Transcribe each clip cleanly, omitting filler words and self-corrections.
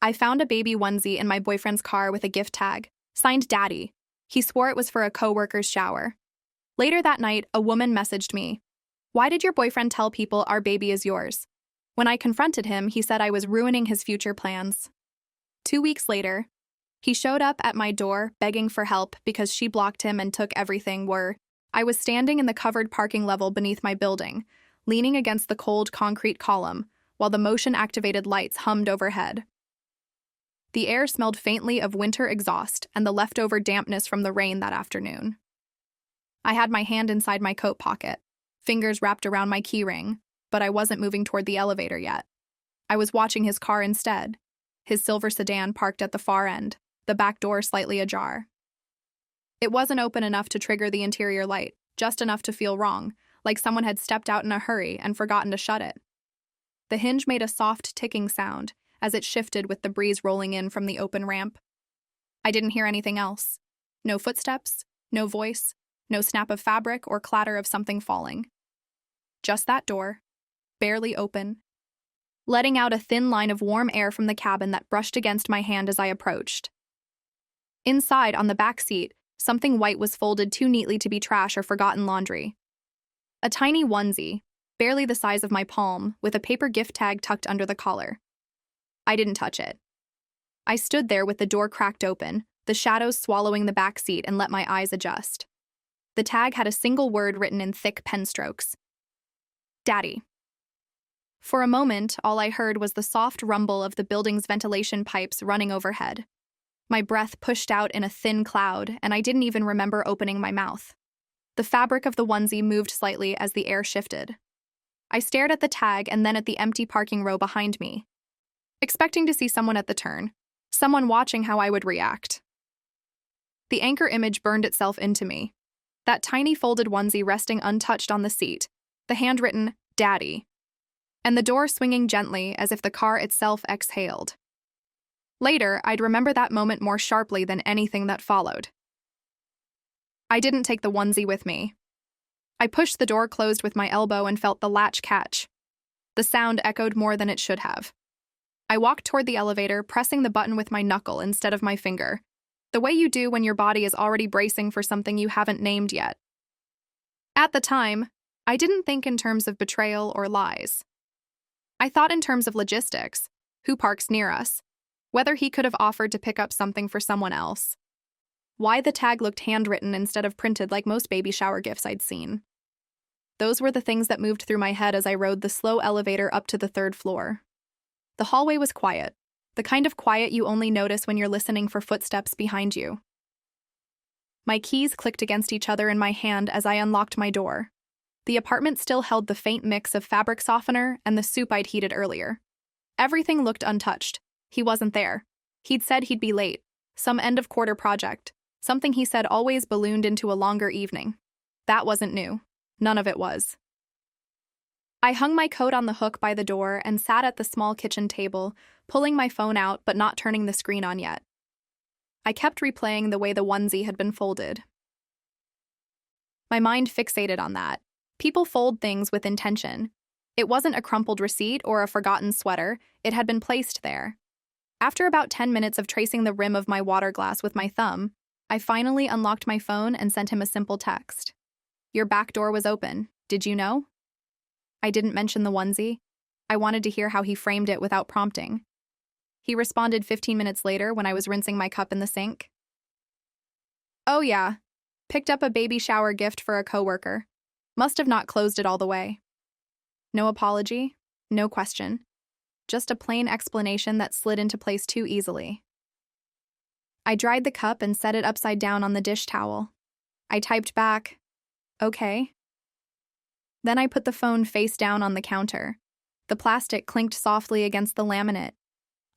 I found a baby onesie in my boyfriend's car with a gift tag, signed Daddy. He swore it was for a coworker's shower. Later that night, a woman messaged me, "Why did your boyfriend tell people our baby is yours?" When I confronted him, he said I was ruining his future plans. 2 weeks later, he showed up at my door begging for help because she blocked him and took everything. I was standing in the covered parking level beneath my building, leaning against the cold concrete column, while the motion-activated lights hummed overhead. The air smelled faintly of winter exhaust and the leftover dampness from the rain that afternoon. I had my hand inside my coat pocket, fingers wrapped around my keyring, but I wasn't moving toward the elevator yet. I was watching his car instead, his silver sedan parked at the far end, the back door slightly ajar. It wasn't open enough to trigger the interior light, just enough to feel wrong, like someone had stepped out in a hurry and forgotten to shut it. The hinge made a soft ticking sound as it shifted with the breeze rolling in from the open ramp. I didn't hear anything else. No footsteps, no voice, no snap of fabric or clatter of something falling. Just that door, barely open, letting out a thin line of warm air from the cabin that brushed against my hand as I approached. Inside, on the back seat, something white was folded too neatly to be trash or forgotten laundry. A tiny onesie, barely the size of my palm, with a paper gift tag tucked under the collar. I didn't touch it. I stood there with the door cracked open, the shadows swallowing the back seat, and let my eyes adjust. The tag had a single word written in thick pen strokes. Daddy. For a moment, all I heard was the soft rumble of the building's ventilation pipes running overhead. My breath pushed out in a thin cloud, and I didn't even remember opening my mouth. The fabric of the onesie moved slightly as the air shifted. I stared at the tag and then at the empty parking row behind me, expecting to see someone at the turn, someone watching how I would react. The anchor image burned itself into me. That tiny folded onesie resting untouched on the seat, the handwritten, Daddy, and the door swinging gently as if the car itself exhaled. Later, I'd remember that moment more sharply than anything that followed. I didn't take the onesie with me. I pushed the door closed with my elbow and felt the latch catch. The sound echoed more than it should have. I walked toward the elevator, pressing the button with my knuckle instead of my finger, the way you do when your body is already bracing for something you haven't named yet. At the time, I didn't think in terms of betrayal or lies. I thought in terms of logistics, who parks near us, whether he could have offered to pick up something for someone else, why the tag looked handwritten instead of printed like most baby shower gifts I'd seen. Those were the things that moved through my head as I rode the slow elevator up to the 3rd floor. The hallway was quiet, the kind of quiet you only notice when you're listening for footsteps behind you. My keys clicked against each other in my hand as I unlocked my door. The apartment still held the faint mix of fabric softener and the soup I'd heated earlier. Everything looked untouched. He wasn't there. He'd said he'd be late. Some end-of-quarter project. Something he said always ballooned into a longer evening. That wasn't new. None of it was. I hung my coat on the hook by the door and sat at the small kitchen table, pulling my phone out but not turning the screen on yet. I kept replaying the way the onesie had been folded. My mind fixated on that. People fold things with intention. It wasn't a crumpled receipt or a forgotten sweater. It had been placed there. After about 10 minutes of tracing the rim of my water glass with my thumb, I finally unlocked my phone and sent him a simple text. Your back door was open. Did you know? I didn't mention the onesie. I wanted to hear how he framed it without prompting. He responded 15 minutes later when I was rinsing my cup in the sink. Oh yeah, picked up a baby shower gift for a coworker. Must have not closed it all the way. No apology, no question. Just a plain explanation that slid into place too easily. I dried the cup and set it upside down on the dish towel. I typed back, okay. Then I put the phone face down on the counter. The plastic clinked softly against the laminate.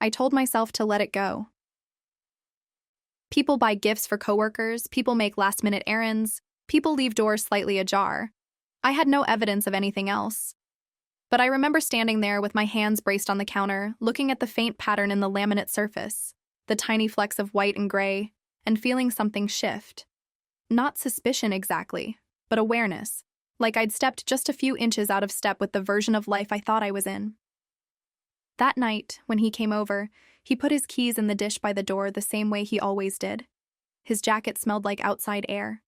I told myself to let it go. People buy gifts for coworkers, people make last-minute errands, people leave doors slightly ajar. I had no evidence of anything else. But I remember standing there with my hands braced on the counter, looking at the faint pattern in the laminate surface, the tiny flecks of white and gray, and feeling something shift. Not suspicion exactly, but awareness, like I'd stepped just a few inches out of step with the version of life I thought I was in. That night, when he came over, he put his keys in the dish by the door the same way he always did. His jacket smelled like outside air.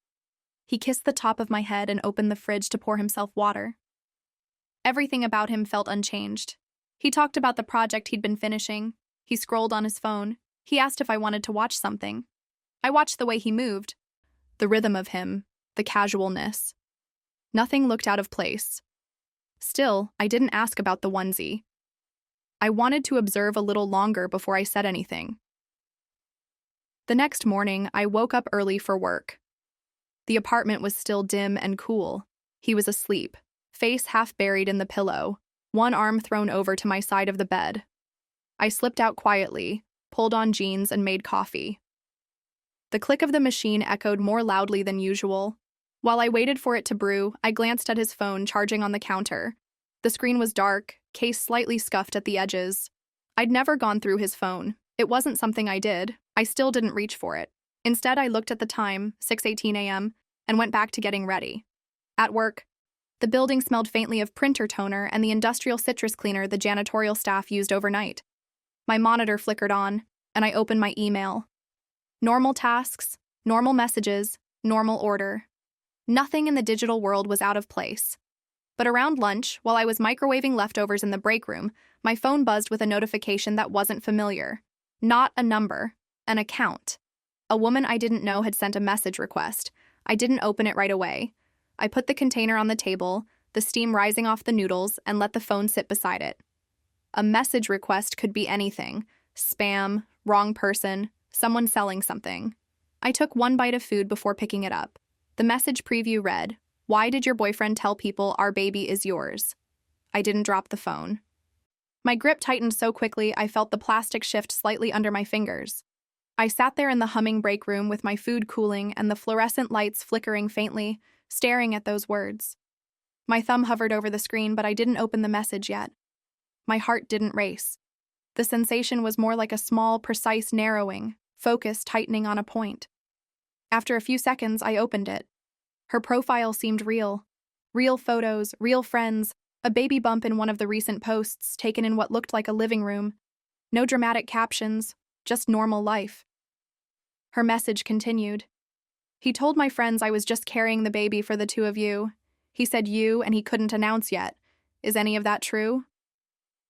He kissed the top of my head and opened the fridge to pour himself water. Everything about him felt unchanged. He talked about the project he'd been finishing. He scrolled on his phone. He asked if I wanted to watch something. I watched the way he moved, the rhythm of him, the casualness. Nothing looked out of place. Still, I didn't ask about the onesie. I wanted to observe a little longer before I said anything. The next morning, I woke up early for work. The apartment was still dim and cool. He was asleep, face half buried in the pillow, one arm thrown over to my side of the bed. I slipped out quietly, pulled on jeans, and made coffee. The click of the machine echoed more loudly than usual. While I waited for it to brew, I glanced at his phone charging on the counter. The screen was dark, case slightly scuffed at the edges. I'd never gone through his phone. It wasn't something I did. I still didn't reach for it. Instead, I looked at the time, 6:18 a.m., and went back to getting ready. At work, the building smelled faintly of printer toner and the industrial citrus cleaner the janitorial staff used overnight. My monitor flickered on, and I opened my email. Normal tasks, normal messages, normal order. Nothing in the digital world was out of place. But around lunch, while I was microwaving leftovers in the break room, my phone buzzed with a notification that wasn't familiar. Not a number, an account. A woman I didn't know had sent a message request. I didn't open it right away. I put the container on the table, the steam rising off the noodles, and let the phone sit beside it. A message request could be anything. Spam, wrong person, someone selling something. I took one bite of food before picking it up. The message preview read, "Why did your boyfriend tell people our baby is yours?" I didn't drop the phone. My grip tightened so quickly I felt the plastic shift slightly under my fingers. I sat there in the humming break room with my food cooling and the fluorescent lights flickering faintly, staring at those words. My thumb hovered over the screen, but I didn't open the message yet. My heart didn't race. The sensation was more like a small, precise narrowing, focus tightening on a point. After a few seconds, I opened it. Her profile seemed real. Real photos, real friends, a baby bump in one of the recent posts taken in what looked like a living room. No dramatic captions, just normal life. Her message continued. "He told my friends I was just carrying the baby for the two of you. He said you and he couldn't announce yet. Is any of that true?"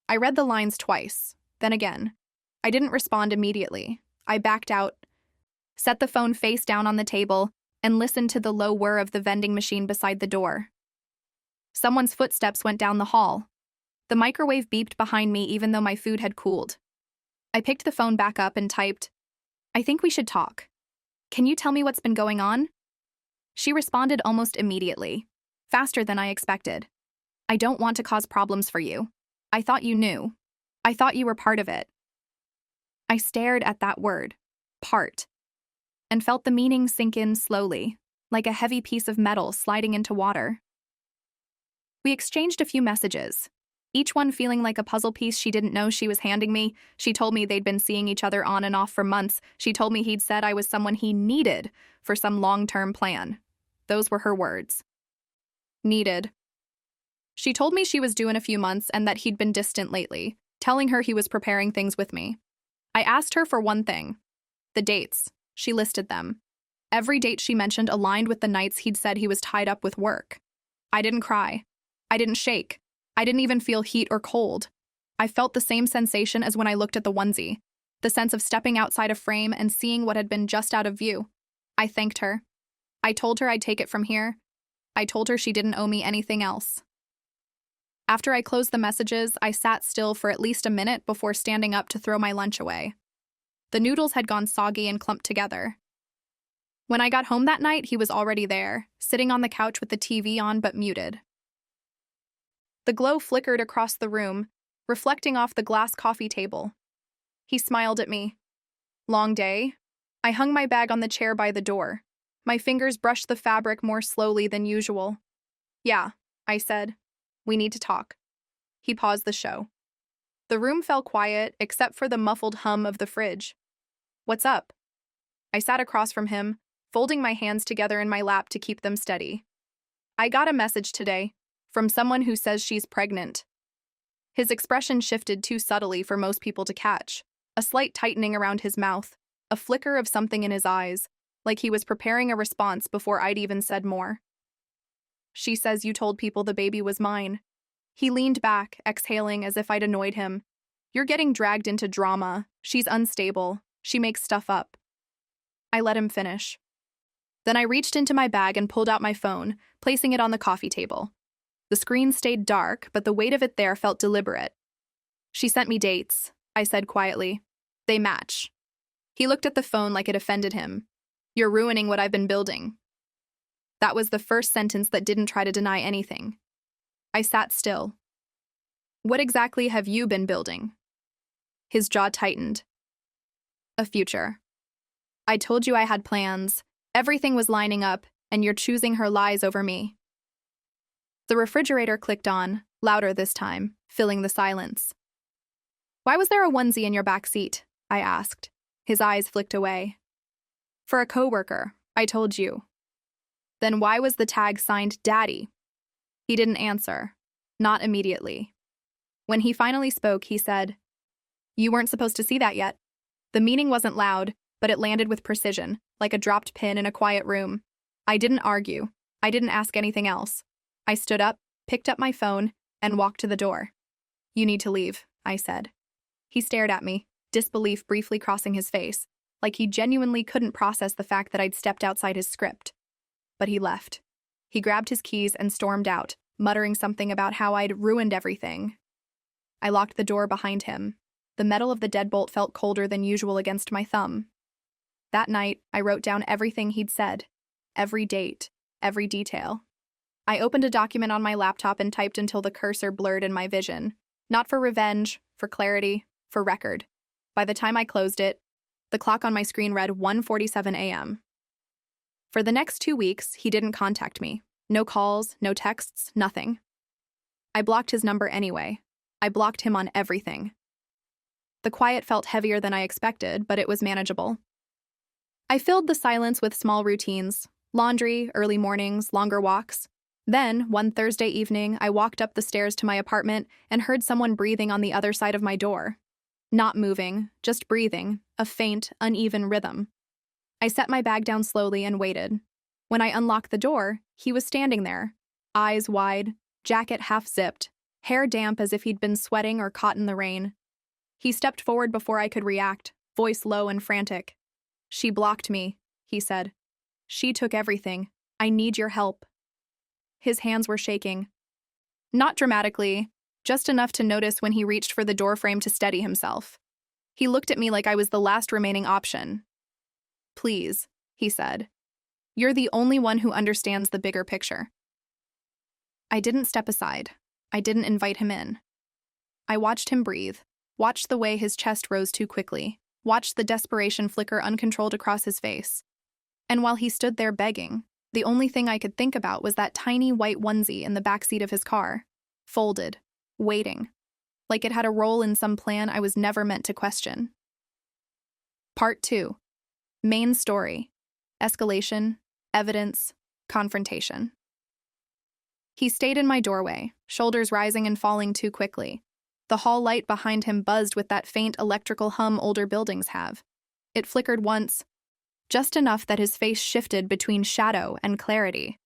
I read the lines twice, then again. I didn't respond immediately. I backed out, set the phone face down on the table, and listened to the low whir of the vending machine beside the door. Someone's footsteps went down the hall. The microwave beeped behind me even though my food had cooled. I picked the phone back up and typed, "I think we should talk. Can you tell me what's been going on?" She responded almost immediately, faster than I expected. "I don't want to cause problems for you. I thought you knew. I thought you were part of it." I stared at that word, part, and felt the meaning sink in slowly, like a heavy piece of metal sliding into water. We exchanged a few messages, each one feeling like a puzzle piece she didn't know she was handing me. She told me they'd been seeing each other on and off for months. She told me he'd said I was someone he needed for some long-term plan. Those were her words. Needed. She told me she was due in a few months and that he'd been distant lately, telling her he was preparing things with me. I asked her for one thing. The dates. She listed them. Every date she mentioned aligned with the nights he'd said he was tied up with work. I didn't cry. I didn't shake. I didn't even feel heat or cold. I felt the same sensation as when I looked at the onesie, the sense of stepping outside a frame and seeing what had been just out of view. I thanked her. I told her I'd take it from here. I told her she didn't owe me anything else. After I closed the messages, I sat still for at least a minute before standing up to throw my lunch away. The noodles had gone soggy and clumped together. When I got home that night, he was already there, sitting on the couch with the TV on but muted. The glow flickered across the room, reflecting off the glass coffee table. He smiled at me. Long day? I hung my bag on the chair by the door. My fingers brushed the fabric more slowly than usual. "Yeah," I said. "We need to talk." He paused the show. The room fell quiet, except for the muffled hum of the fridge. "What's up?" I sat across from him, folding my hands together in my lap to keep them steady. "I got a message today, from someone who says she's pregnant." His expression shifted too subtly for most people to catch. A slight tightening around his mouth, a flicker of something in his eyes, like he was preparing a response before I'd even said more. She says you told people the baby was mine. He leaned back, exhaling as if I'd annoyed him. You're getting dragged into drama. She's unstable. She makes stuff up. I let him finish. Then I reached into my bag and pulled out my phone, placing it on the coffee table. The screen stayed dark, but the weight of it there felt deliberate. She sent me dates, I said quietly. They match. He looked at the phone like it offended him. You're ruining what I've been building. That was the first sentence that didn't try to deny anything. I sat still. What exactly have you been building? His jaw tightened. A future. I told you I had plans. Everything was lining up, and you're choosing her lies over me. The refrigerator clicked on, louder this time, filling the silence. Why was there a onesie in your back seat? I asked. His eyes flicked away. For a coworker, I told you. Then why was the tag signed Daddy? He didn't answer. Not immediately. When he finally spoke, he said, You weren't supposed to see that yet. The meaning wasn't loud, but it landed with precision, like a dropped pin in a quiet room. I didn't argue. I didn't ask anything else. I stood up, picked up my phone, and walked to the door. You need to leave, I said. He stared at me, disbelief briefly crossing his face, like he genuinely couldn't process the fact that I'd stepped outside his script. But he left. He grabbed his keys and stormed out, muttering something about how I'd ruined everything. I locked the door behind him. The metal of the deadbolt felt colder than usual against my thumb. That night, I wrote down everything he'd said, every date, every detail. I opened a document on my laptop and typed until the cursor blurred in my vision. Not for revenge, for clarity, for record. By the time I closed it, the clock on my screen read 1:47 a.m. For the next 2 weeks, he didn't contact me. No calls, no texts, nothing. I blocked his number anyway. I blocked him on everything. The quiet felt heavier than I expected, but it was manageable. I filled the silence with small routines, laundry, early mornings, longer walks. Then, one Thursday evening, I walked up the stairs to my apartment and heard someone breathing on the other side of my door. Not moving, just breathing, a faint, uneven rhythm. I set my bag down slowly and waited. When I unlocked the door, he was standing there, eyes wide, jacket half-zipped, hair damp as if he'd been sweating or caught in the rain. He stepped forward before I could react, voice low and frantic. She blocked me, he said. She took everything. I need your help. His hands were shaking. Not dramatically, just enough to notice when he reached for the doorframe to steady himself. He looked at me like I was the last remaining option. Please, he said. You're the only one who understands the bigger picture. I didn't step aside. I didn't invite him in. I watched him breathe, watched the way his chest rose too quickly, watched the desperation flicker uncontrolled across his face. And while he stood there begging, the only thing I could think about was that tiny white onesie in the backseat of his car, folded, waiting, like it had a role in some plan I was never meant to question. Part 2. Main story. Escalation, evidence, confrontation. He stayed in my doorway, shoulders rising and falling too quickly. The hall light behind him buzzed with that faint electrical hum older buildings have. It flickered once, just enough that his face shifted between shadow and clarity.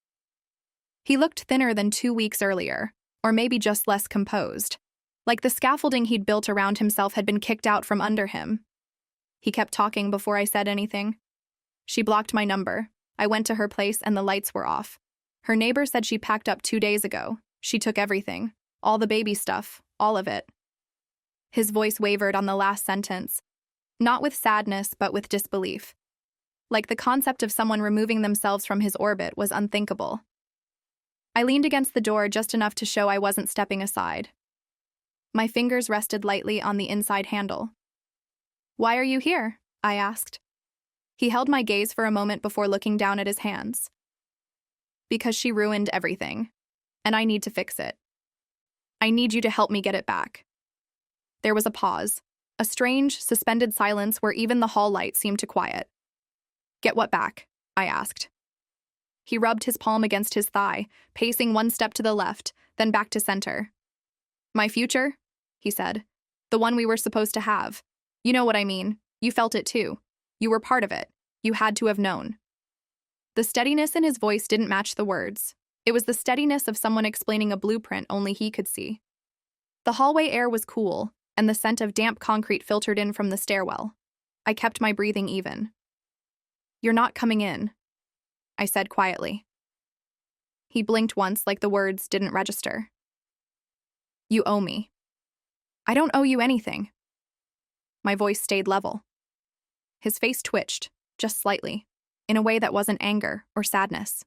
He looked thinner than 2 weeks earlier, or maybe just less composed, like the scaffolding he'd built around himself had been kicked out from under him. He kept talking before I said anything. She blocked my number. I went to her place and the lights were off. Her neighbor said she packed up 2 days ago. She took everything, all the baby stuff, all of it. His voice wavered on the last sentence, not with sadness, but with disbelief. Like the concept of someone removing themselves from his orbit was unthinkable. I leaned against the door just enough to show I wasn't stepping aside. My fingers rested lightly on the inside handle. Why are you here? I asked. He held my gaze for a moment before looking down at his hands. Because she ruined everything, and I need to fix it. I need you to help me get it back. There was a pause, a strange, suspended silence where even the hall light seemed to quiet. Get what back? I asked. He rubbed his palm against his thigh, pacing one step to the left, then back to center. My future? he said. The one we were supposed to have. You know what I mean. You felt it too. You were part of it. You had to have known. The steadiness in his voice didn't match the words. It was the steadiness of someone explaining a blueprint only he could see. The hallway air was cool, and the scent of damp concrete filtered in from the stairwell. I kept my breathing even. You're not coming in, I said quietly. He blinked once like the words didn't register. You owe me. I don't owe you anything. My voice stayed level. His face twitched, just slightly, in a way that wasn't anger or sadness.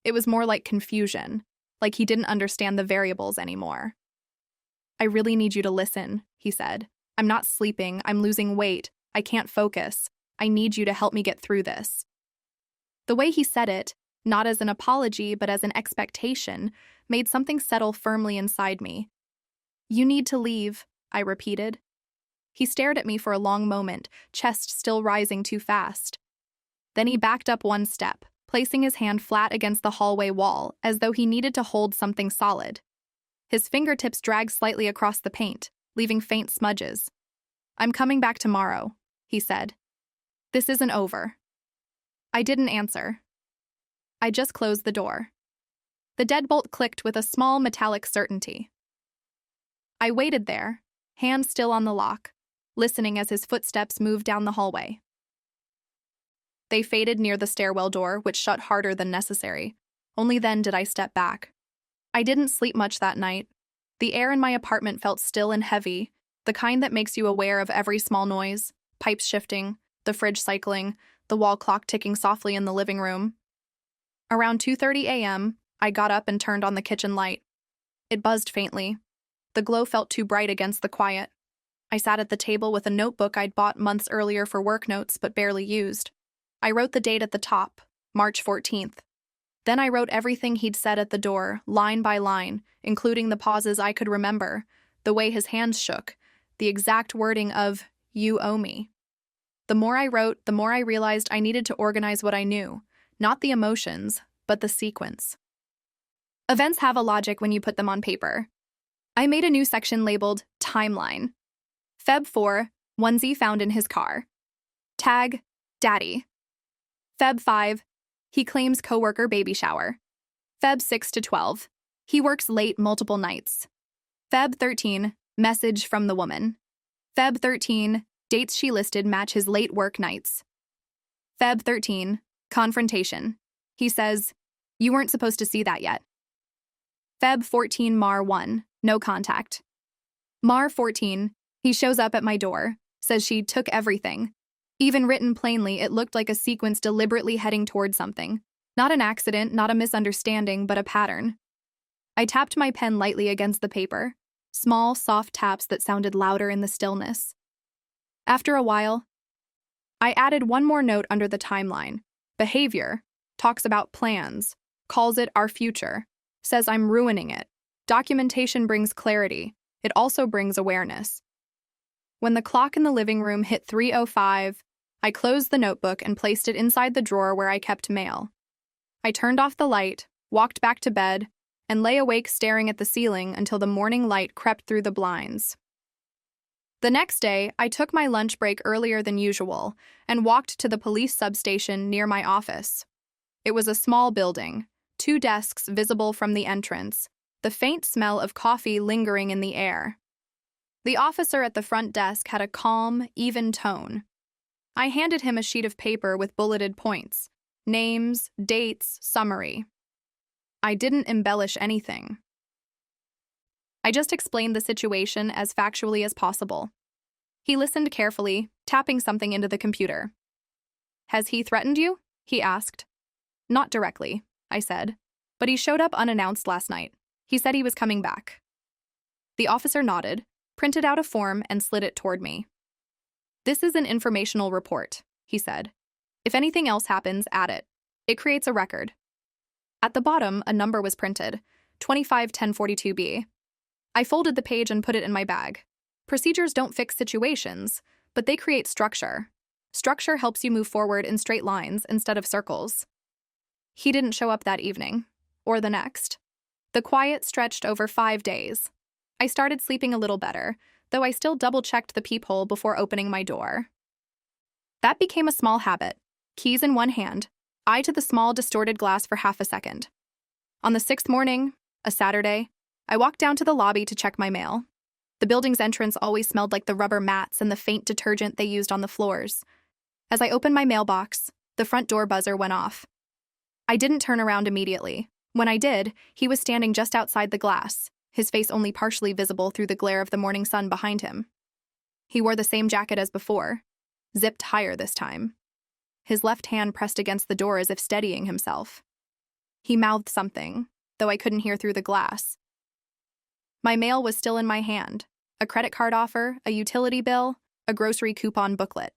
It was more like confusion, like he didn't understand the variables anymore. I really need you to listen, he said. I'm not sleeping, I'm losing weight, I can't focus. I need you to help me get through this. The way he said it, not as an apology but as an expectation, made something settle firmly inside me. You need to leave, I repeated. He stared at me for a long moment, chest still rising too fast. Then he backed up one step, placing his hand flat against the hallway wall, as though he needed to hold something solid. His fingertips dragged slightly across the paint, leaving faint smudges. I'm coming back tomorrow, he said. This isn't over. I didn't answer. I just closed the door. The deadbolt clicked with a small metallic certainty. I waited there, hand still on the lock, listening as his footsteps moved down the hallway. They faded near the stairwell door, which shut harder than necessary. Only then did I step back. I didn't sleep much that night. The air in my apartment felt still and heavy, the kind that makes you aware of every small noise, pipes shifting, the fridge cycling, the wall clock ticking softly in the living room. Around 2:30 a.m., I got up and turned on the kitchen light. It buzzed faintly. The glow felt too bright against the quiet. I sat at the table with a notebook I'd bought months earlier for work notes but barely used. I wrote the date at the top, March 14th. Then I wrote everything he'd said at the door, line by line, including the pauses I could remember, the way his hands shook, the exact wording of, "You owe me." The more I wrote, the more I realized I needed to organize what I knew, not the emotions, but the sequence. Events have a logic when you put them on paper. I made a new section labeled Timeline. Feb 4, onesie found in his car. Tag, Daddy. Feb 5, he claims coworker baby shower. Feb 6 to 12, he works late multiple nights. Feb 13, message from the woman. Feb 13, dates she listed match his late work nights. Feb 13, confrontation. He says, you weren't supposed to see that yet. Feb 14 Mar 1, no contact. Mar 14, he shows up at my door, says she took everything. Even written plainly, it looked like a sequence deliberately heading toward something. Not an accident, not a misunderstanding, but a pattern. I tapped my pen lightly against the paper, small, soft taps that sounded louder in the stillness. After a while, I added one more note under the timeline. Behavior, talks about plans, calls it our future, says I'm ruining it. Documentation brings clarity. It also brings awareness. When the clock in the living room hit 3:05, I closed the notebook and placed it inside the drawer where I kept mail. I turned off the light, walked back to bed, and lay awake staring at the ceiling until the morning light crept through the blinds. The next day, I took my lunch break earlier than usual and walked to the police substation near my office. It was a small building, 2 desks visible from the entrance, the faint smell of coffee lingering in the air. The officer at the front desk had a calm, even tone. I handed him a sheet of paper with bulleted points, names, dates, summary. I didn't embellish anything. I just explained the situation as factually as possible. He listened carefully, tapping something into the computer. Has he threatened you? He asked. Not directly, I said, but he showed up unannounced last night. He said he was coming back. The officer nodded, printed out a form, and slid it toward me. This is an informational report, he said. If anything else happens, add it. It creates a record. At the bottom, a number was printed, 251042B. I folded the page and put it in my bag. Procedures don't fix situations, but they create structure. Structure helps you move forward in straight lines instead of circles. He didn't show up that evening, or the next. The quiet stretched over 5 days. I started sleeping a little better, though I still double-checked the peephole before opening my door. That became a small habit. Keys in one hand, eye to the small, distorted glass for half a second. On the 6th morning, a Saturday, I walked down to the lobby to check my mail. The building's entrance always smelled like the rubber mats and the faint detergent they used on the floors. As I opened my mailbox, the front door buzzer went off. I didn't turn around immediately. When I did, he was standing just outside the glass, his face only partially visible through the glare of the morning sun behind him. He wore the same jacket as before, zipped higher this time. His left hand pressed against the door as if steadying himself. He mouthed something, though I couldn't hear through the glass. My mail was still in my hand, a credit card offer, a utility bill, a grocery coupon booklet.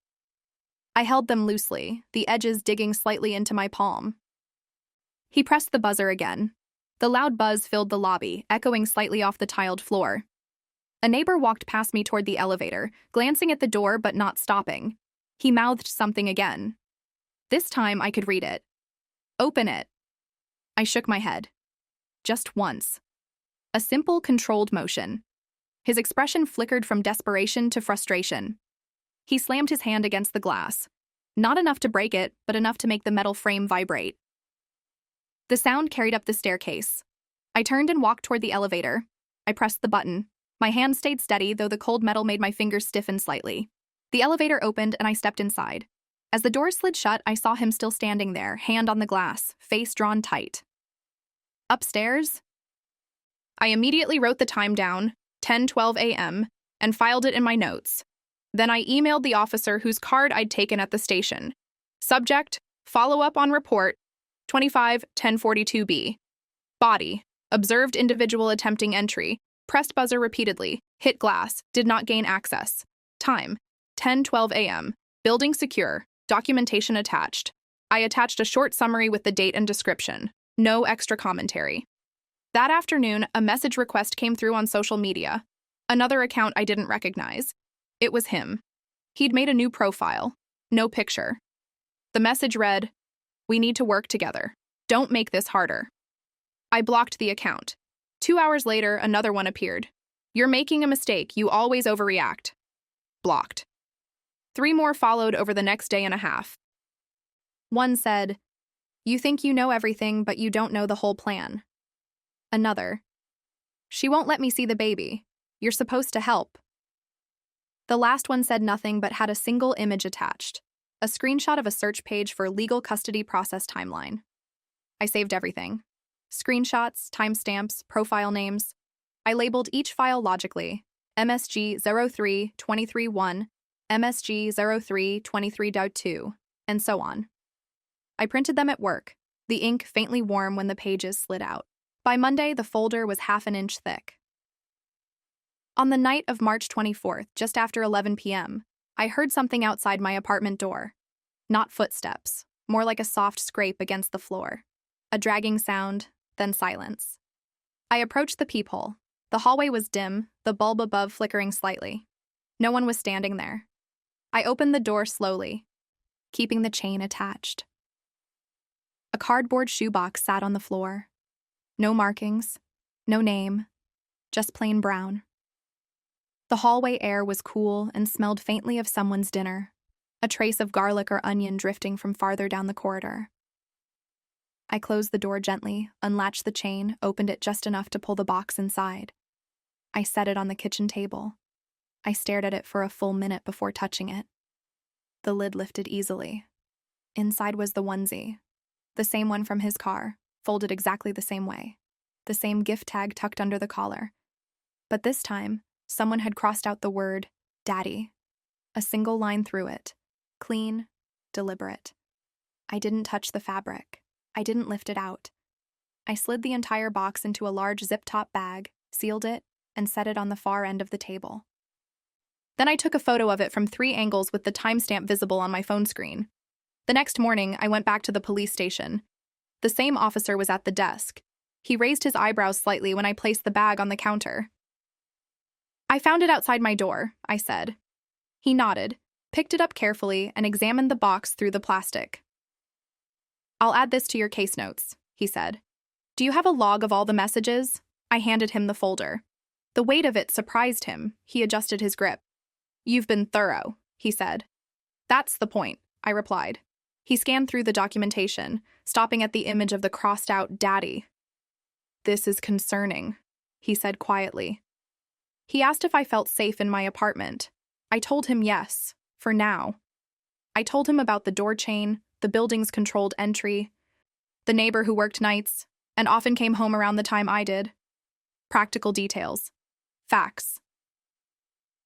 I held them loosely, the edges digging slightly into my palm. He pressed the buzzer again. The loud buzz filled the lobby, echoing slightly off the tiled floor. A neighbor walked past me toward the elevator, glancing at the door but not stopping. He mouthed something again. This time I could read it. Open it. I shook my head. Just once. A simple, controlled motion. His expression flickered from desperation to frustration. He slammed his hand against the glass. Not enough to break it, but enough to make the metal frame vibrate. The sound carried up the staircase. I turned and walked toward the elevator. I pressed the button. My hand stayed steady, though the cold metal made my fingers stiffen slightly. The elevator opened and I stepped inside. As the door slid shut, I saw him still standing there, hand on the glass, face drawn tight. Upstairs? I immediately wrote the time down, 10:12 a.m., and filed it in my notes. Then I emailed the officer whose card I'd taken at the station. Subject, follow-up on report, 25-1042B. Body, observed individual attempting entry, pressed buzzer repeatedly, hit glass, did not gain access. Time, 10:12 a.m., building secure, documentation attached. I attached a short summary with the date and description. No extra commentary. That afternoon, a message request came through on social media. Another account I didn't recognize. It was him. He'd made a new profile. No picture. The message read, "We need to work together. Don't make this harder." I blocked the account. 2 hours later, another one appeared. "You're making a mistake. You always overreact." Blocked. 3 more followed over the next day and a half. One said, "You think you know everything, but you don't know the whole plan." Another, "She won't let me see the baby. You're supposed to help." The last one said nothing but had a single image attached, a screenshot of a search page for legal custody process timeline. I saved everything. Screenshots, timestamps, profile names. I labeled each file logically, MSG 03-23-1, MSG 03-23.2, and so on. I printed them at work, the ink faintly warm when the pages slid out. By Monday, the folder was half an inch thick. On the night of March 24th, just after 11 p.m., I heard something outside my apartment door. Not footsteps, more like a soft scrape against the floor. A dragging sound, then silence. I approached the peephole. The hallway was dim, the bulb above flickering slightly. No one was standing there. I opened the door slowly, keeping the chain attached. A cardboard shoebox sat on the floor. No markings, no name, just plain brown. The hallway air was cool and smelled faintly of someone's dinner, a trace of garlic or onion drifting from farther down the corridor. I closed the door gently, unlatched the chain, opened it just enough to pull the box inside. I set it on the kitchen table. I stared at it for a full minute before touching it. The lid lifted easily. Inside was the onesie, the same one from his car, folded exactly the same way, the same gift tag tucked under the collar. But this time, someone had crossed out the word, Daddy. A single line through it. Clean, deliberate. I didn't touch the fabric. I didn't lift it out. I slid the entire box into a large zip-top bag, sealed it, and set it on the far end of the table. Then I took a photo of it from 3 angles with the timestamp visible on my phone screen. The next morning, I went back to the police station. The same officer was at the desk. He raised his eyebrows slightly when I placed the bag on the counter. "I found it outside my door," I said. He nodded, picked it up carefully, and examined the box through the plastic. "I'll add this to your case notes," he said. "Do you have a log of all the messages?" I handed him the folder. The weight of it surprised him. He adjusted his grip. "You've been thorough," he said. "That's the point," I replied. He scanned through the documentation, stopping at the image of the crossed-out daddy. "This is concerning," he said quietly. He asked if I felt safe in my apartment. I told him yes, for now. I told him about the door chain, the building's controlled entry, the neighbor who worked nights and often came home around the time I did. Practical details. Facts.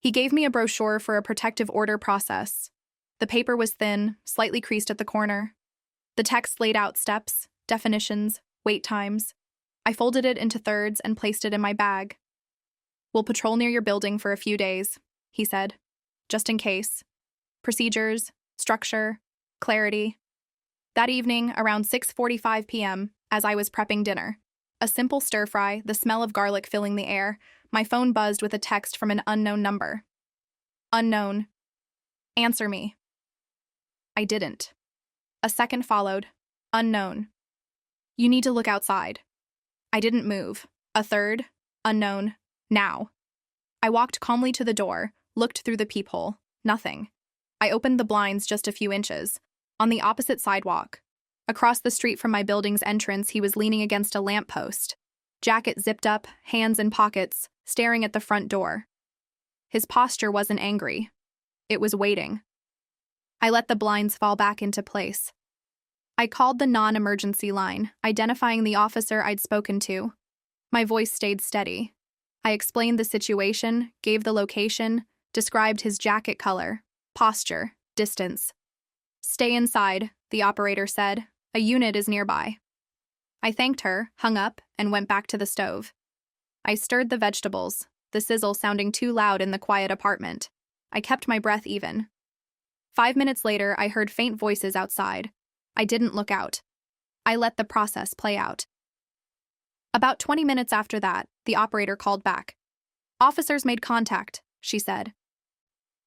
He gave me a brochure for a protective order process. The paper was thin, slightly creased at the corner. The text laid out steps, definitions, wait times. I folded it into thirds and placed it in my bag. "We'll patrol near your building for a few days," he said, "just in case. Procedures, structure, clarity." That evening, around 6:45 p.m., as I was prepping dinner, a simple stir-fry, the smell of garlic filling the air, my phone buzzed with a text from an unknown number. "Unknown. Answer me." I didn't. A second followed. "Unknown. You need to look outside." I didn't move. A third. "Unknown. Now." I walked calmly to the door, looked through the peephole. Nothing. I opened the blinds just a few inches. On the opposite sidewalk. Across the street from my building's entrance, he was leaning against a lamppost. Jacket zipped up, hands in pockets, staring at the front door. His posture wasn't angry. It was waiting. I let the blinds fall back into place. I called the non-emergency line, identifying the officer I'd spoken to. My voice stayed steady. I explained the situation, gave the location, described his jacket color, posture, distance. "Stay inside," the operator said. "A unit is nearby." I thanked her, hung up, and went back to the stove. I stirred the vegetables, the sizzle sounding too loud in the quiet apartment. I kept my breath even. 5 minutes later, I heard faint voices outside. I didn't look out. I let the process play out. About 20 minutes after that, the operator called back. "Officers made contact," she said.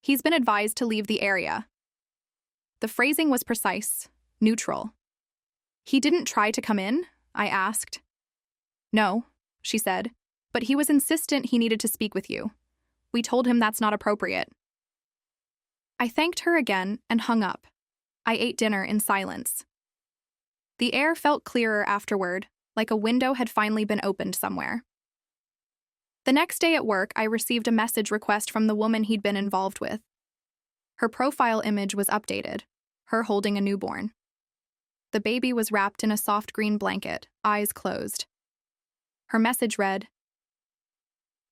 "He's been advised to leave the area." The phrasing was precise, neutral. "He didn't try to come in?" I asked. "No," she said, "but he was insistent he needed to speak with you. We told him that's not appropriate." I thanked her again and hung up. I ate dinner in silence. The air felt clearer afterward, like a window had finally been opened somewhere. The next day at work, I received a message request from the woman he'd been involved with. Her profile image was updated, her holding a newborn. The baby was wrapped in a soft green blanket, eyes closed. Her message read,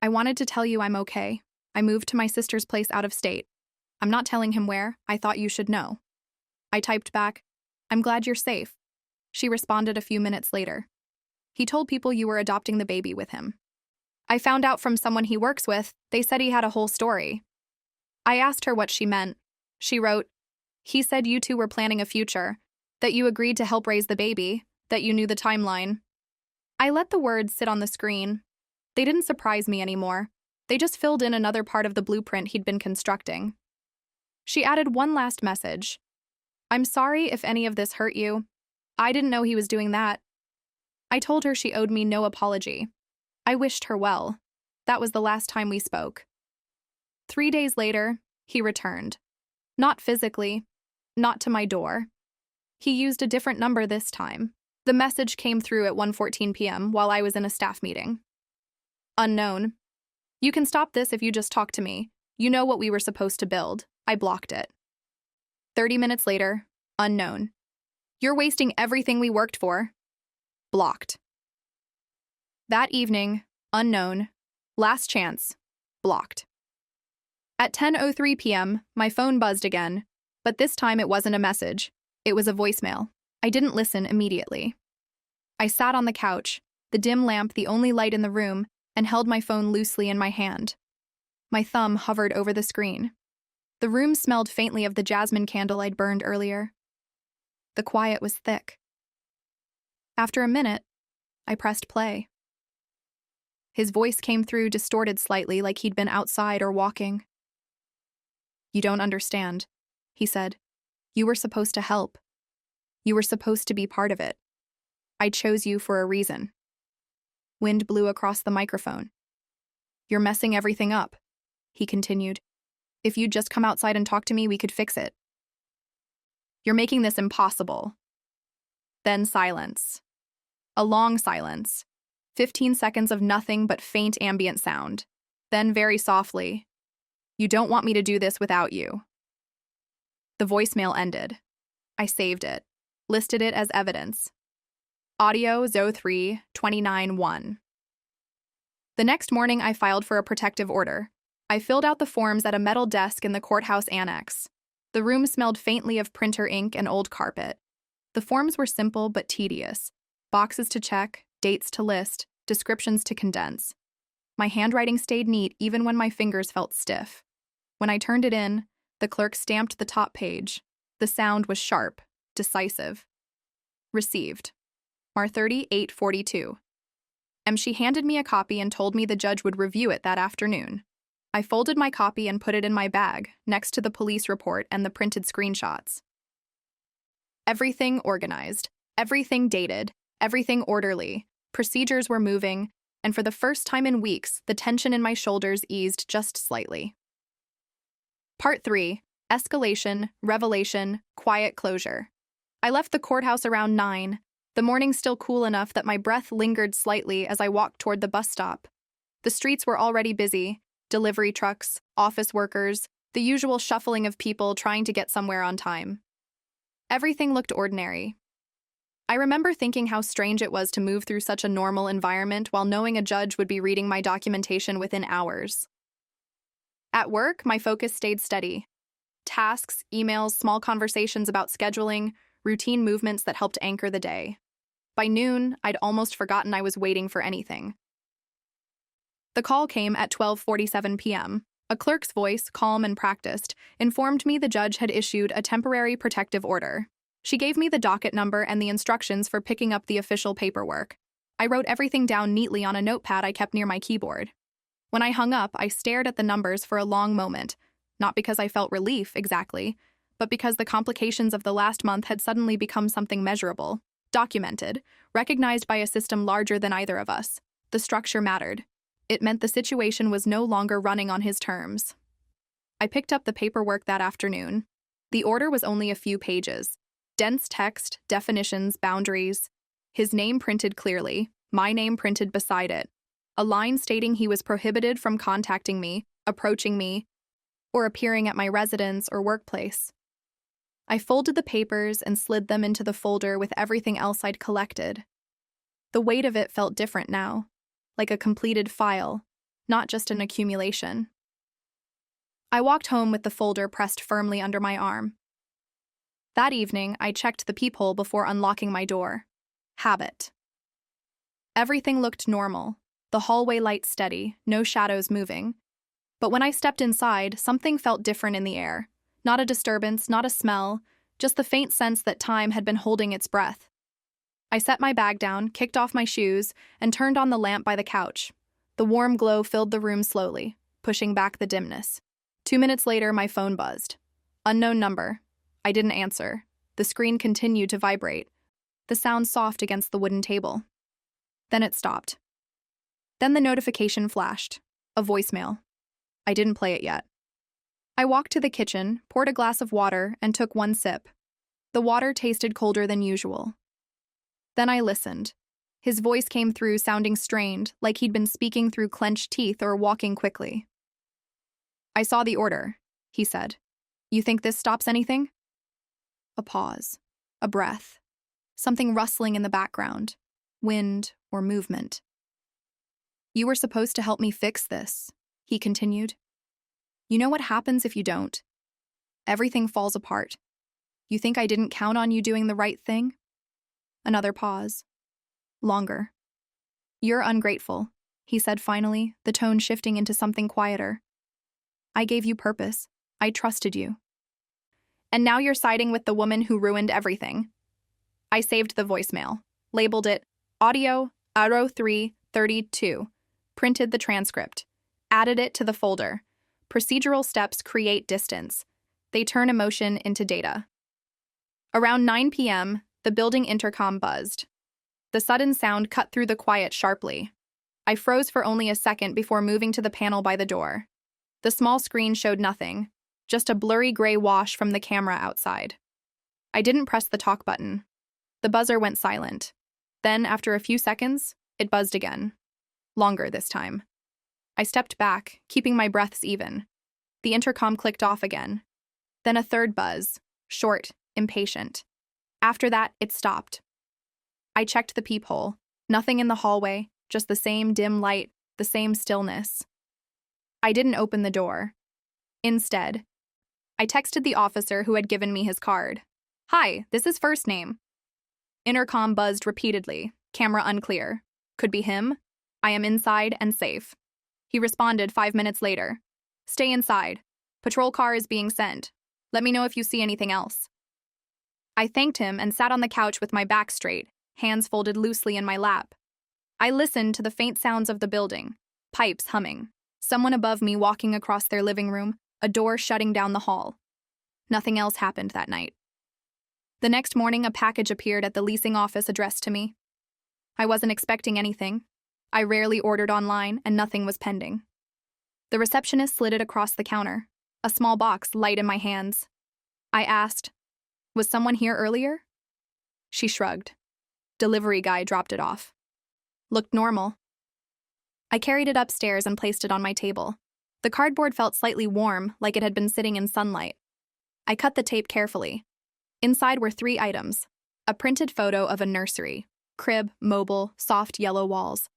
"I wanted to tell you I'm okay. I moved to my sister's place out of state. I'm not telling him where. I thought you should know." I typed back, "I'm glad you're safe." She responded a few minutes later. "He told people you were adopting the baby with him." I found out from someone he works with. They said he had a whole story. I asked her what she meant. She wrote, "He said you two were planning a future, that you agreed to help raise the baby, that you knew the timeline." I let the words sit on the screen. They didn't surprise me anymore. They just filled in another part of the blueprint he'd been constructing. She added one last message. "I'm sorry if any of this hurt you. I didn't know he was doing that." I told her she owed me no apology. I wished her well. That was the last time we spoke. 3 days later, he returned. Not physically, not to my door. He used a different number this time. The message came through at 1:14 p.m. while I was in a staff meeting. "Unknown. You can stop this if you just talk to me. You know what we were supposed to build." I blocked it. 30 minutes later, unknown. "You're wasting everything we worked for." Blocked. That evening, unknown. Last chance. Blocked. At 10:03 p.m., my phone buzzed again, but this time it wasn't a message. It was a voicemail. I didn't listen immediately. I sat on the couch, the dim lamp the only light in the room, and held my phone loosely in my hand. My thumb hovered over the screen. The room smelled faintly of the jasmine candle I'd burned earlier. The quiet was thick. After a minute, I pressed play. His voice came through distorted slightly, like he'd been outside or walking. "You don't understand," he said. "You were supposed to help. You were supposed to be part of it. I chose you for a reason." Wind blew across the microphone. You're messing everything up, he continued. If you'd just come outside and talk to me, we could fix it. You're making this impossible. Then silence. A long silence. 15 seconds of nothing but faint ambient sound. Then very softly, you don't want me to do this without you. The voicemail ended. I saved it, listed it as evidence. Audio 03-29-1. The next morning, I filed for a protective order. I filled out the forms at a metal desk in the courthouse annex. The room smelled faintly of printer ink and old carpet. The forms were simple but tedious. Boxes to check, dates to list, descriptions to condense. My handwriting stayed neat even when my fingers felt stiff. When I turned it in, the clerk stamped the top page. The sound was sharp, decisive. Received. Mar 3842. She handed me a copy and told me the judge would review it that afternoon. I folded my copy and put it in my bag, next to the police report and the printed screenshots. Everything organized, everything dated, everything orderly. Procedures were moving, and for the first time in weeks, the tension in my shoulders eased just slightly. Part 3. Escalation, Revelation, Quiet Closure. I left the courthouse around 9, the morning still cool enough that my breath lingered slightly as I walked toward the bus stop. The streets were already busy, delivery trucks, office workers, the usual shuffling of people trying to get somewhere on time. Everything looked ordinary. I remember thinking how strange it was to move through such a normal environment while knowing a judge would be reading my documentation within hours. At work, my focus stayed steady. Tasks, emails, small conversations about scheduling, routine movements that helped anchor the day. By noon, I'd almost forgotten I was waiting for anything. The call came at 12:47 p.m. A clerk's voice, calm and practiced, informed me the judge had issued a temporary protective order. She gave me the docket number and the instructions for picking up the official paperwork. I wrote everything down neatly on a notepad I kept near my keyboard. When I hung up, I stared at the numbers for a long moment, not because I felt relief, exactly, but because the complications of the last month had suddenly become something measurable, documented, recognized by a system larger than either of us. The structure mattered. It meant the situation was no longer running on his terms. I picked up the paperwork that afternoon. The order was only a few pages. Dense text, definitions, boundaries. His name printed clearly, my name printed beside it. A line stating he was prohibited from contacting me, approaching me, or appearing at my residence or workplace. I folded the papers and slid them into the folder with everything else I'd collected. The weight of it felt different now, like a completed file, not just an accumulation. I walked home with the folder pressed firmly under my arm. That evening, I checked the peephole before unlocking my door. Habit. Everything looked normal, the hallway light steady, no shadows moving. But when I stepped inside, something felt different in the air. Not a disturbance, not a smell, just the faint sense that time had been holding its breath. I set my bag down, kicked off my shoes, and turned on the lamp by the couch. The warm glow filled the room slowly, pushing back the dimness. 2 minutes later, my phone buzzed. Unknown number. I didn't answer. The screen continued to vibrate, the sound soft against the wooden table. Then it stopped. Then the notification flashed. A voicemail. I didn't play it yet. I walked to the kitchen, poured a glass of water, and took one sip. The water tasted colder than usual. Then I listened. His voice came through sounding strained, like he'd been speaking through clenched teeth or walking quickly. I saw the order, he said. You think this stops anything? A pause. A breath. Something rustling in the background. Wind or movement. You were supposed to help me fix this, he continued. You know what happens if you don't? Everything falls apart. You think I didn't count on you doing the right thing? Another pause. Longer. You're ungrateful, he said finally, the tone shifting into something quieter. I gave you purpose. I trusted you. And now you're siding with the woman who ruined everything. I saved the voicemail, labeled it Audio 0332, printed the transcript, added it to the folder. Procedural steps create distance. They turn emotion into data. Around 9 p.m., the building intercom buzzed. The sudden sound cut through the quiet sharply. I froze for only a second before moving to the panel by the door. The small screen showed nothing, just a blurry gray wash from the camera outside. I didn't press the talk button. The buzzer went silent. Then, after a few seconds, it buzzed again. Longer this time. I stepped back, keeping my breaths even. The intercom clicked off again. Then a third buzz, short, impatient. After that, it stopped. I checked the peephole. Nothing in the hallway, just the same dim light, the same stillness. I didn't open the door. Instead, I texted the officer who had given me his card. "Hi, this is first name." Intercom buzzed repeatedly, camera unclear. Could be him. I am inside and safe. He responded 5 minutes later. "Stay inside. Patrol car is being sent. Let me know if you see anything else." I thanked him and sat on the couch with my back straight, hands folded loosely in my lap. I listened to the faint sounds of the building, pipes humming, someone above me walking across their living room, a door shutting down the hall. Nothing else happened that night. The next morning, a package appeared at the leasing office addressed to me. I wasn't expecting anything. I rarely ordered online, and nothing was pending. The receptionist slid it across the counter, a small box light in my hands. I asked, "Was someone here earlier?" She shrugged. Delivery guy dropped it off. Looked normal. I carried it upstairs and placed it on my table. The cardboard felt slightly warm, like it had been sitting in sunlight. I cut the tape carefully. Inside were 3 items: a printed photo of a nursery, crib, mobile, soft yellow walls,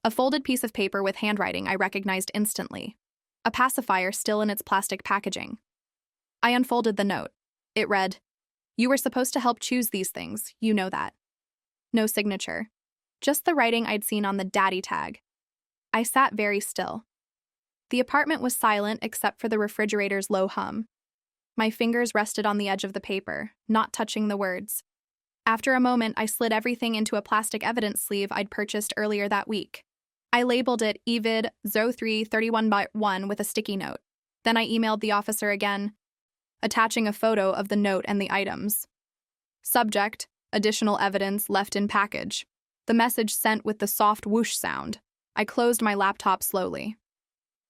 a folded piece of paper with handwriting I recognized instantly, a pacifier still in its plastic packaging. I unfolded the note. It read, "You were supposed to help choose these things, you know that." No signature. Just the writing I'd seen on the daddy tag. I sat very still. The apartment was silent except for the refrigerator's low hum. My fingers rested on the edge of the paper, not touching the words. After a moment, I slid everything into a plastic evidence sleeve I'd purchased earlier that week. I labeled it EVID 0331-1 with a sticky note. Then I emailed the officer again, attaching a photo of the note and the items. Subject: additional evidence left in package. The message sent with the soft whoosh sound. I closed my laptop slowly.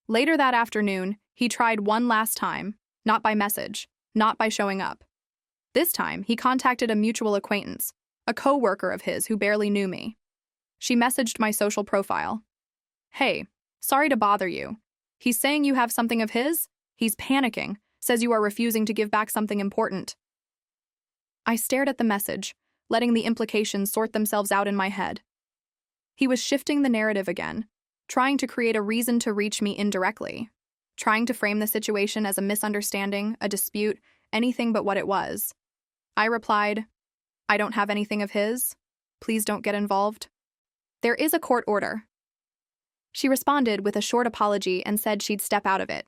Later that afternoon, he tried one last time, not by message, not by showing up. This time, he contacted a mutual acquaintance, a coworker of his who barely knew me. She messaged my social profile. "Hey, sorry to bother you. He's saying you have something of his? He's panicking, says you are refusing to give back something important." I stared at the message, letting the implications sort themselves out in my head. He was shifting the narrative again, trying to create a reason to reach me indirectly, trying to frame the situation as a misunderstanding, a dispute, anything but what it was. I replied, "I don't have anything of his. Please don't get involved. There is a court order." She responded with a short apology and said she'd step out of it.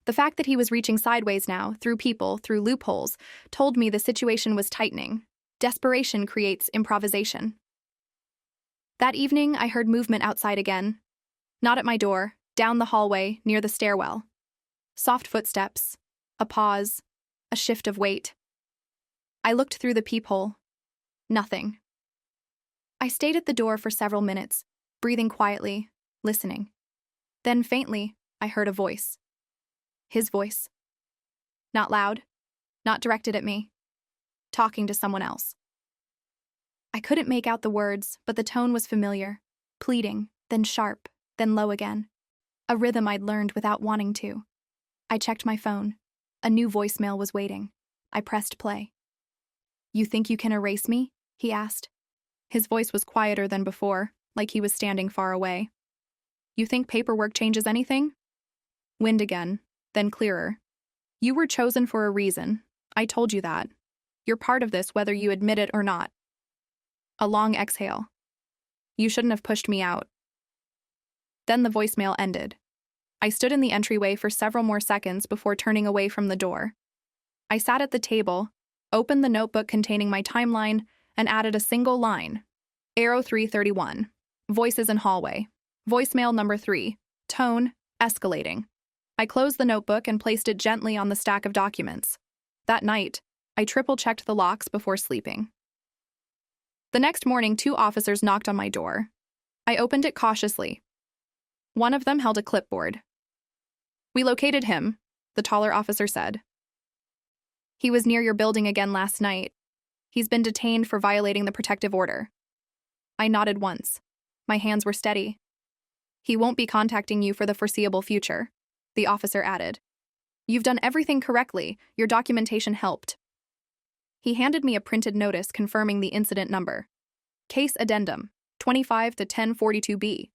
The fact that he was reaching sideways now, through people, through loopholes, told me the situation was tightening. Desperation creates improvisation. That evening, I heard movement outside again. Not at my door, down the hallway, near the stairwell. Soft footsteps, a pause, a shift of weight. I looked through the peephole. Nothing. I stayed at the door for several minutes, breathing quietly, listening. Then faintly, I heard a voice. His voice. Not loud, not directed at me. Talking to someone else. I couldn't make out the words, but the tone was familiar, pleading, then sharp, then low again. A rhythm I'd learned without wanting to. I checked my phone. A new voicemail was waiting. I pressed play. "You think you can erase me?" he asked. His voice was quieter than before, like he was standing far away. "You think paperwork changes anything?" Wind again, then clearer. "You were chosen for a reason. I told you that. You're part of this whether you admit it or not." A long exhale. "You shouldn't have pushed me out." Then the voicemail ended. I stood in the entryway for several more seconds before turning away from the door. I sat at the table, opened the notebook containing my timeline, and added a single line. Arrow 331. Voices in hallway. Voicemail number 3. Tone, escalating. I closed the notebook and placed it gently on the stack of documents. That night, I triple-checked the locks before sleeping. The next morning, 2 officers knocked on my door. I opened it cautiously, One of them held a clipboard. "We located him," the taller officer said. "He was near your building again last night. He's been detained for violating the protective order." I nodded once. My hands were steady. "He won't be contacting you for the foreseeable future," the officer added. "You've done everything correctly. Your documentation helped." He handed me a printed notice confirming the incident number. Case Addendum 25 to 1042B.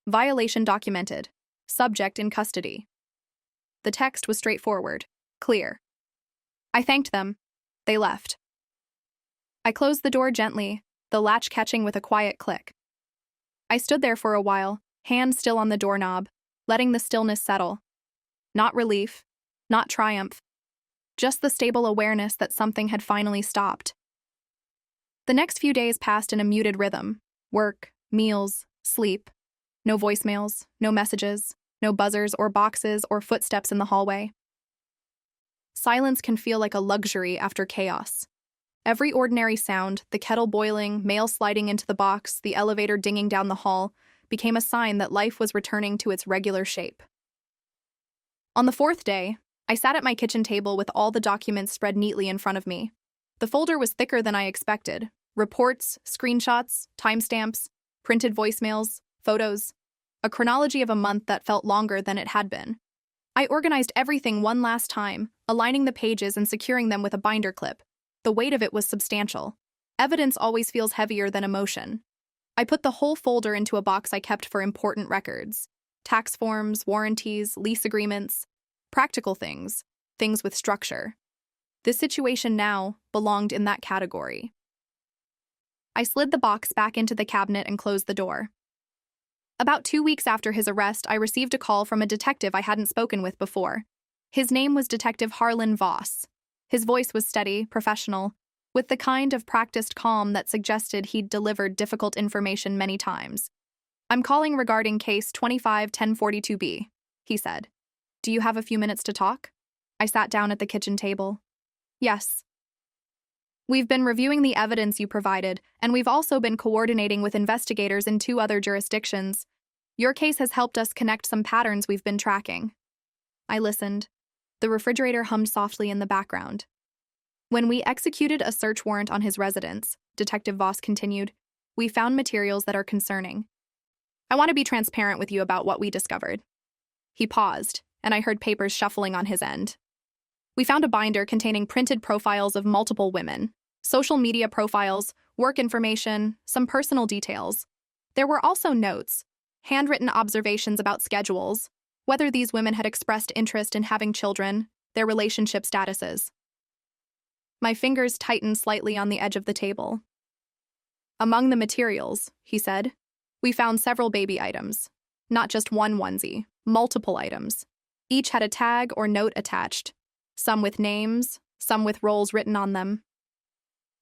Violation documented. Subject in custody. The text was straightforward, clear. I thanked them. They left. I closed the door gently, the latch catching with a quiet click. I stood there for a while, hand still on the doorknob, letting the stillness settle. Not relief, not triumph, just the stable awareness that something had finally stopped. The next few days passed in a muted rhythm: work, meals, sleep. No voicemails, no messages, no buzzers or boxes or footsteps in the hallway. Silence can feel like a luxury after chaos. Every ordinary sound, the kettle boiling, mail sliding into the box, the elevator dinging down the hall, became a sign that life was returning to its regular shape. On the fourth day, I sat at my kitchen table with all the documents spread neatly in front of me. The folder was thicker than I expected. Reports, screenshots, timestamps, printed voicemails, photos, a chronology of a month that felt longer than it had been. I organized everything one last time, aligning the pages and securing them with a binder clip. The weight of it was substantial. Evidence always feels heavier than emotion. I put the whole folder into a box I kept for important records: tax forms, warranties, lease agreements, practical things, things with structure. This situation now belonged in that category. I slid the box back into the cabinet and closed the door. About 2 weeks after his arrest, I received a call from a detective I hadn't spoken with before. His name was Detective Harlan Voss. His voice was steady, professional, with the kind of practiced calm that suggested he'd delivered difficult information many times. "I'm calling regarding case 25-1042B, he said. "Do you have a few minutes to talk?" I sat down at the kitchen table. "Yes." "We've been reviewing the evidence you provided, and we've also been coordinating with investigators in 2 other jurisdictions. Your case has helped us connect some patterns we've been tracking." I listened. The refrigerator hummed softly in the background. "When we executed a search warrant on his residence," Detective Voss continued, "we found materials that are concerning. I want to be transparent with you about what we discovered." He paused, and I heard papers shuffling on his end. "We found a binder containing printed profiles of multiple women, social media profiles, work information, some personal details. There were also notes, handwritten observations about schedules, whether these women had expressed interest in having children, their relationship statuses." My fingers tightened slightly on the edge of the table. "Among the materials," he said, "we found several baby items. Not just one onesie, multiple items. Each had a tag or note attached, some with names, some with roles written on them.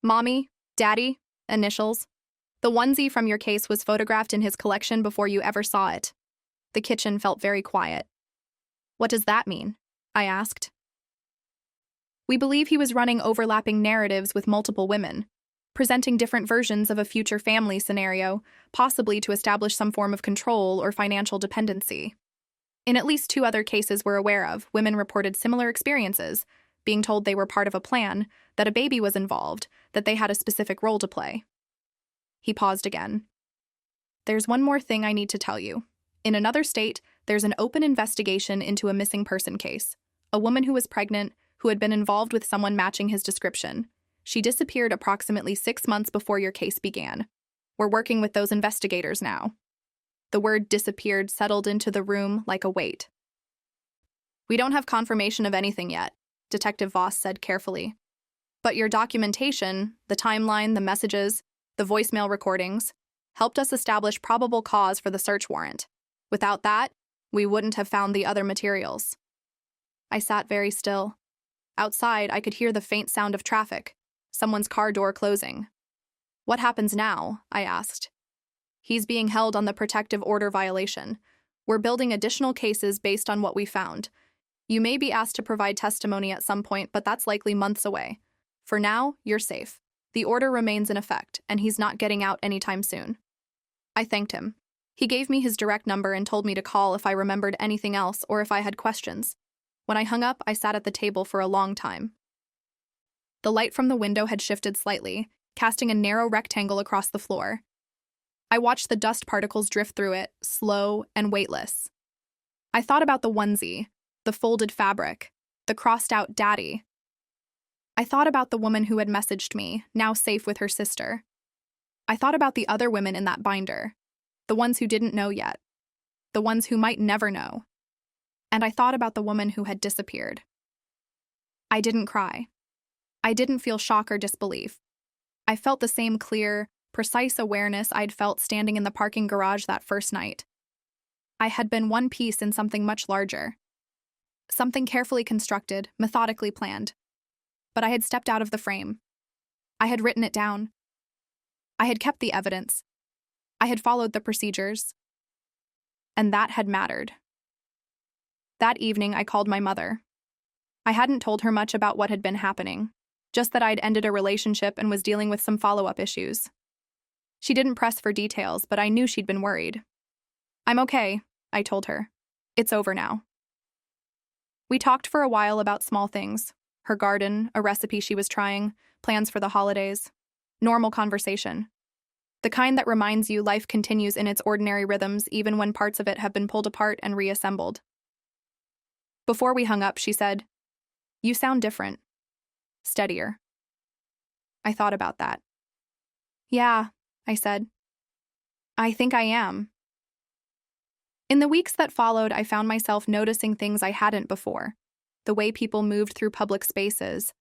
Mommy, Daddy, initials. The onesie from your case was photographed in his collection before you ever saw it." The kitchen felt very quiet. "What does that mean?" I asked. "We believe he was running overlapping narratives with multiple women, presenting different versions of a future family scenario, possibly to establish some form of control or financial dependency. In at least 2 other cases we're aware of, women reported similar experiences, being told they were part of a plan, that a baby was involved, that they had a specific role to play." He paused again. "There's one more thing I need to tell you. In another state, there's an open investigation into a missing person case. A woman who was pregnant, who had been involved with someone matching his description. She disappeared approximately 6 months before your case began. We're working with those investigators now." The word disappeared settled into the room like a weight. "We don't have confirmation of anything yet," Detective Voss said carefully. "But your documentation, the timeline, the messages, the voicemail recordings, helped us establish probable cause for the search warrant. Without that, we wouldn't have found the other materials." I sat very still. Outside, I could hear the faint sound of traffic, someone's car door closing. "What happens now?" I asked. "He's being held on the protective order violation. We're building additional cases based on what we found. You may be asked to provide testimony at some point, but that's likely months away. For now, you're safe. The order remains in effect, and he's not getting out anytime soon." I thanked him. He gave me his direct number and told me to call if I remembered anything else or if I had questions. When I hung up, I sat at the table for a long time. The light from the window had shifted slightly, casting a narrow rectangle across the floor. I watched the dust particles drift through it, slow and weightless. I thought about the onesie, the folded fabric, the crossed-out daddy. I thought about the woman who had messaged me, now safe with her sister. I thought about the other women in that binder, the ones who didn't know yet, the ones who might never know. And I thought about the woman who had disappeared. I didn't cry. I didn't feel shock or disbelief. I felt the same clear, precise awareness I'd felt standing in the parking garage that first night. I had been one piece in something much larger. Something carefully constructed, methodically planned. But I had stepped out of the frame. I had written it down. I had kept the evidence. I had followed the procedures. And that had mattered. That evening, I called my mother. I hadn't told her much about what had been happening, just that I'd ended a relationship and was dealing with some follow-up issues. She didn't press for details, but I knew she'd been worried. "I'm okay," I told her. "It's over now." We talked for a while about small things. Her garden, a recipe she was trying, plans for the holidays. Normal conversation. The kind that reminds you life continues in its ordinary rhythms even when parts of it have been pulled apart and reassembled. Before we hung up, she said, "You sound different. Steadier." I thought about that. "Yeah," I said. "I think I am." In the weeks that followed, I found myself noticing things I hadn't before. The way people moved through public spaces,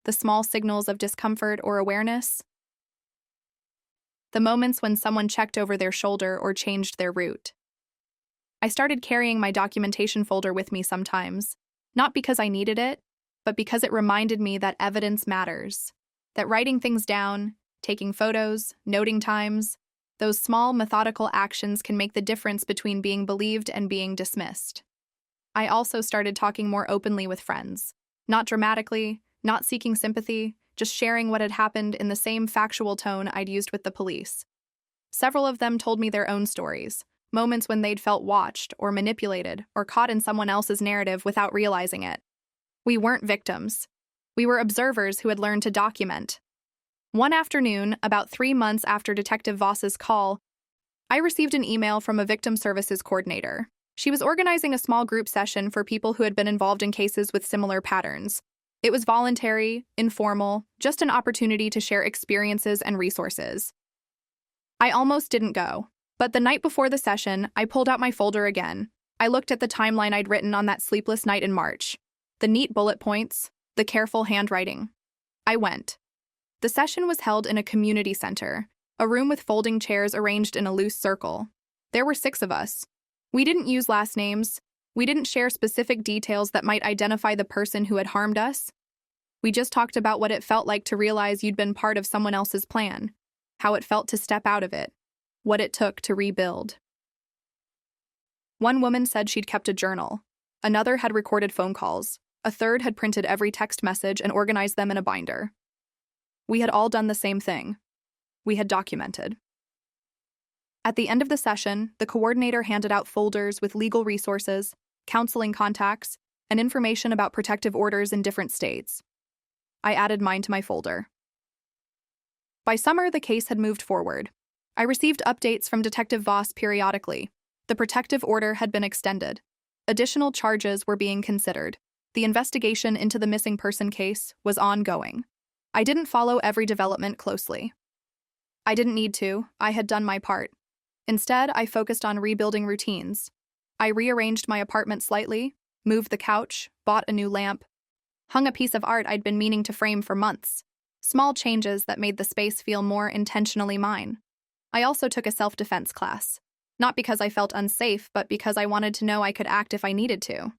the small signals of discomfort or awareness, the moments when someone checked over their shoulder or changed their route. I started carrying my documentation folder with me sometimes, not because I needed it, but because it reminded me that evidence matters, that writing things down, taking photos, noting times, those small, methodical actions can make the difference between being believed and being dismissed. I also started talking more openly with friends, not dramatically, not seeking sympathy, just sharing what had happened in the same factual tone I'd used with the police. Several of them told me their own stories, moments when they'd felt watched or manipulated or caught in someone else's narrative without realizing it. We weren't victims. We were observers who had learned to document. One afternoon, about 3 months after Detective Voss's call, I received an email from a victim services coordinator. She was organizing a small group session for people who had been involved in cases with similar patterns. It was voluntary, informal, just an opportunity to share experiences and resources. I almost didn't go, but the night before the session, I pulled out my folder again. I looked at the timeline I'd written on that sleepless night in March. The neat bullet points, the careful handwriting. I went. The session was held in a community center, a room with folding chairs arranged in a loose circle. There were 6 of us. We didn't use last names. We didn't share specific details that might identify the person who had harmed us. We just talked about what it felt like to realize you'd been part of someone else's plan, how it felt to step out of it, what it took to rebuild. One woman said she'd kept a journal. Another had recorded phone calls. A third had printed every text message and organized them in a binder. We had all done the same thing. We had documented. At the end of the session, the coordinator handed out folders with legal resources, counseling contacts, and information about protective orders in different states. I added mine to my folder. By summer, the case had moved forward. I received updates from Detective Voss periodically. The protective order had been extended. Additional charges were being considered. The investigation into the missing person case was ongoing. I didn't follow every development closely. I didn't need to. I had done my part. Instead, I focused on rebuilding routines. I rearranged my apartment slightly, moved the couch, bought a new lamp, hung a piece of art I'd been meaning to frame for months. Small changes that made the space feel more intentionally mine. I also took a self-defense class. Not because I felt unsafe, but because I wanted to know I could act if I needed to.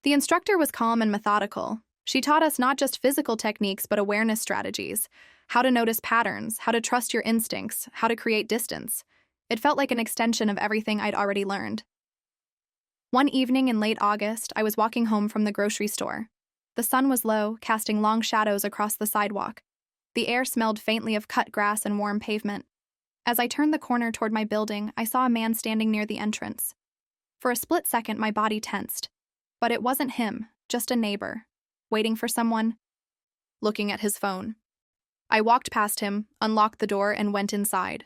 The instructor was calm and methodical. She taught us not just physical techniques, but awareness strategies, how to notice patterns, how to trust your instincts, how to create distance. It felt like an extension of everything I'd already learned. One evening in late August, I was walking home from the grocery store. The sun was low, casting long shadows across the sidewalk. The air smelled faintly of cut grass and warm pavement. As I turned the corner toward my building, I saw a man standing near the entrance. For a split second, my body tensed. But it wasn't him, just a neighbor, waiting for someone, looking at his phone. I walked past him, unlocked the door, and went inside.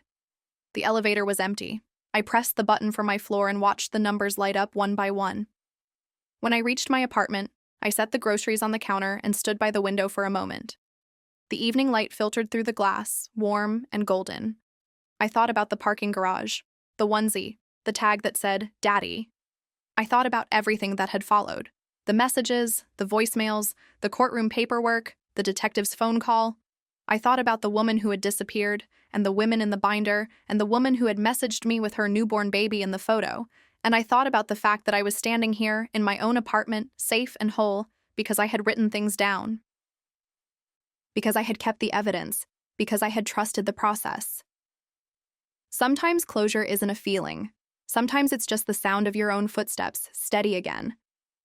The elevator was empty. I pressed the button for my floor and watched the numbers light up one by one. When I reached my apartment, I set the groceries on the counter and stood by the window for a moment. The evening light filtered through the glass, warm and golden. I thought about the parking garage, the onesie, the tag that said, "Daddy." I thought about everything that had followed. The messages, the voicemails, the courtroom paperwork, the detective's phone call. I thought about the woman who had disappeared, and the women in the binder, and the woman who had messaged me with her newborn baby in the photo. And I thought about the fact that I was standing here in my own apartment, safe and whole, because I had written things down. Because I had kept the evidence. Because I had trusted the process. Sometimes closure isn't a feeling. Sometimes it's just the sound of your own footsteps, steady again.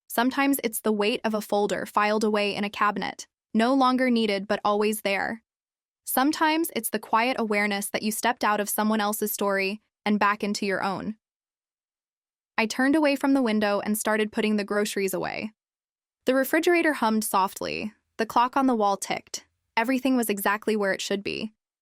Sometimes it's the weight of a folder filed away in a cabinet, no longer needed but always there. Sometimes it's the quiet awareness that you stepped out of someone else's story and back into your own. I turned away from the window and started putting the groceries away. The refrigerator hummed softly, the clock on the wall ticked. Everything was exactly where it should be.